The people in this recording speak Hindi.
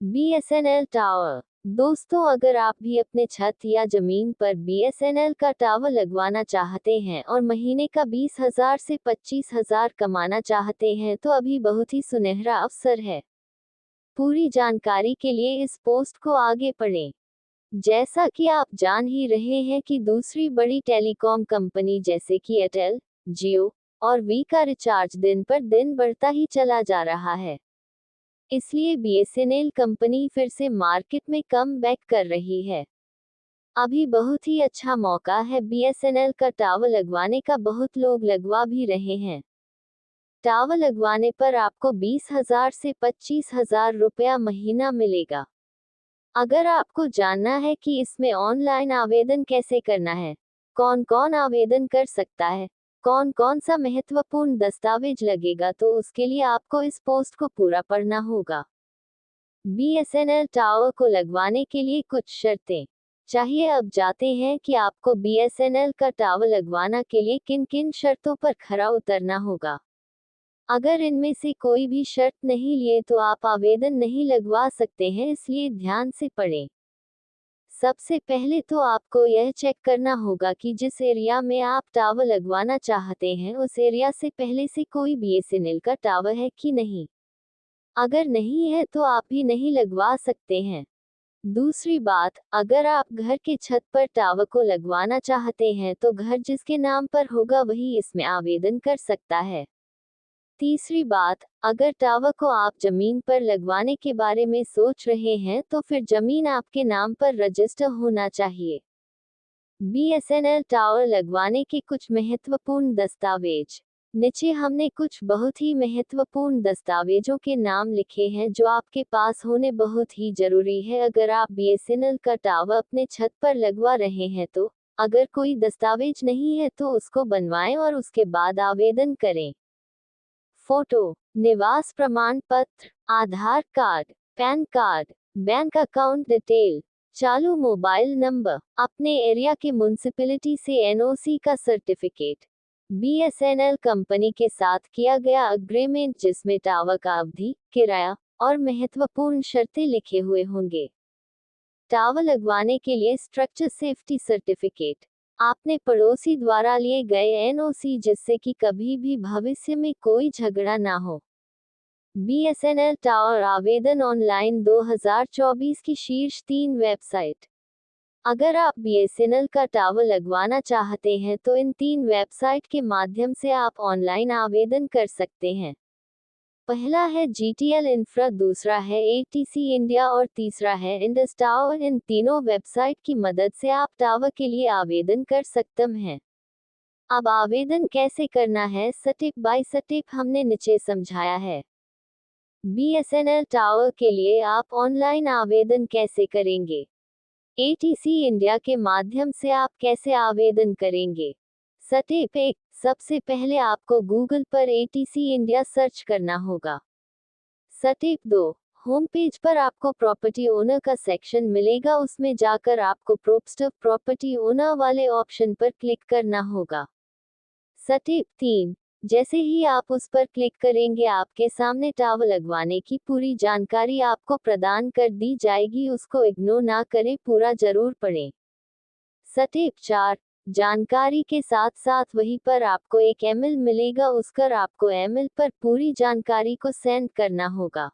BSNL tower. दोस्तों, अगर आप भी अपने छत या जमीन पर बीएसएनएल का टावर लगवाना चाहते हैं और महीने का 20,000 से 25,000 कमाना चाहते हैं तो अभी बहुत ही सुनहरा अवसर है। पूरी जानकारी के लिए इस पोस्ट को आगे पढ़ें। जैसा कि आप जान ही रहे हैं कि दूसरी बड़ी टेलीकॉम कंपनी जैसे कि एयरटेल, जियो और वी का रिचार्ज दिन पर दिन बढ़ता ही चला जा रहा है। इसलिए बीएसएनएल कंपनी फिर से मार्केट में कम बैक कर रही है। अभी बहुत ही अच्छा मौका है बीएसएनएल का टावर लगवाने का। बहुत लोग लगवा भी रहे हैं। टावर लगवाने पर आपको 20,000 से 25,000 रुपया महीना मिलेगा। अगर आपको जानना है कि इसमें ऑनलाइन आवेदन कैसे करना है, कौन कौन आवेदन कर सकता है, कौन कौन सा महत्वपूर्ण दस्तावेज लगेगा, तो उसके लिए आपको इस पोस्ट को पूरा पढ़ना होगा। बीएसएनएल टावर को लगवाने के लिए कुछ शर्तें चाहिए। अब जाते हैं कि आपको बीएसएनएल का टावर लगवाना के लिए किन किन शर्तों पर खरा उतरना होगा। अगर इनमें से कोई भी शर्त नहीं लिए तो आप आवेदन नहीं लगवा सकते हैं, इसलिए ध्यान से पढ़ें। सबसे पहले तो आपको यह चेक करना होगा कि जिस एरिया में आप टावर लगवाना चाहते हैं उस एरिया से पहले से कोई बीएसएनएल का टावर है कि नहीं। अगर नहीं है तो आप भी नहीं लगवा सकते हैं। दूसरी बात, अगर आप घर के छत पर टावर को लगवाना चाहते हैं तो घर जिसके नाम पर होगा वही इसमें आवेदन कर सकता है। तीसरी बात, अगर टावर को आप जमीन पर लगवाने के बारे में सोच रहे हैं तो फिर जमीन आपके नाम पर रजिस्टर होना चाहिए। बीएसएनएल टावर लगवाने के कुछ महत्वपूर्ण दस्तावेज। नीचे हमने कुछ बहुत ही महत्वपूर्ण दस्तावेजों के नाम लिखे हैं जो आपके पास होने बहुत ही जरूरी है अगर आप बीएसएनएल का टावर अपने छत पर लगवा रहे हैं तो। अगर कोई दस्तावेज नहीं है तो उसको बनवाएं और उसके बाद आवेदन करें। फोटो, निवास प्रमाण पत्र, Aadhaar card, PAN card, bank account detail, चालू मोबाइल नंबर, अपने एरिया के म्युनिसिपैलिटी से एनओसी का सर्टिफिकेट, बीएसएनएल कंपनी के साथ किया गया अग्रीमेंट जिसमें टावर का अवधि, किराया और महत्वपूर्ण शर्तें लिखे हुए होंगे। टावर लगवाने के लिए स्ट्रक्चर सेफ्टी सर्टिफिकेट, आपने पड़ोसी द्वारा लिए गए एनओसी जिससे कि कभी भी भविष्य में कोई झगड़ा ना हो। बीएसएनएल टावर आवेदन ऑनलाइन 2024 की शीर्ष 3 वेबसाइट। अगर आप बीएसएनएल का टावर लगवाना चाहते हैं तो इन 3 वेबसाइट के माध्यम से आप ऑनलाइन आवेदन कर सकते हैं। पहला है जीटीएल इंफ्रा, दूसरा है एटीसी इंडिया और तीसरा है इंडस टावर। इन तीनों वेबसाइट की मदद से आप टावर के लिए आवेदन कर सकते हैं। अब आवेदन कैसे करना है, स्टेप बाय स्टेप हमने नीचे समझाया है। बीएसएनएल टावर के लिए आप ऑनलाइन आवेदन कैसे करेंगे? एटीसी इंडिया के माध्यम से आप कैसे आवेदन करेंगे? स्टेप 1, सबसे पहले आपको गूगल पर एटीसी इंडिया सर्च करना होगा। स्टेप 2, होम पेज पर आपको प्रॉपर्टी ओनर का सेक्शन मिलेगा, उसमें जाकर आपको प्रोप्स्टर प्रॉपर्टी ओनर वाले ऑप्शन पर क्लिक करना होगा। स्टेप 3, जैसे ही आप उस पर क्लिक करेंगे आपके सामने टावर लगवाने की पूरी जानकारी आपको प्रदान कर दी जाएगी, उसको इग्नोर ना करें, पूरा जरूर पढ़ें। स्टेप 4, जानकारी के साथ साथ वहीं पर आपको एक ईमेल मिलेगा, उसकर आपको ईमेल पर पूरी जानकारी को सेंड करना होगा।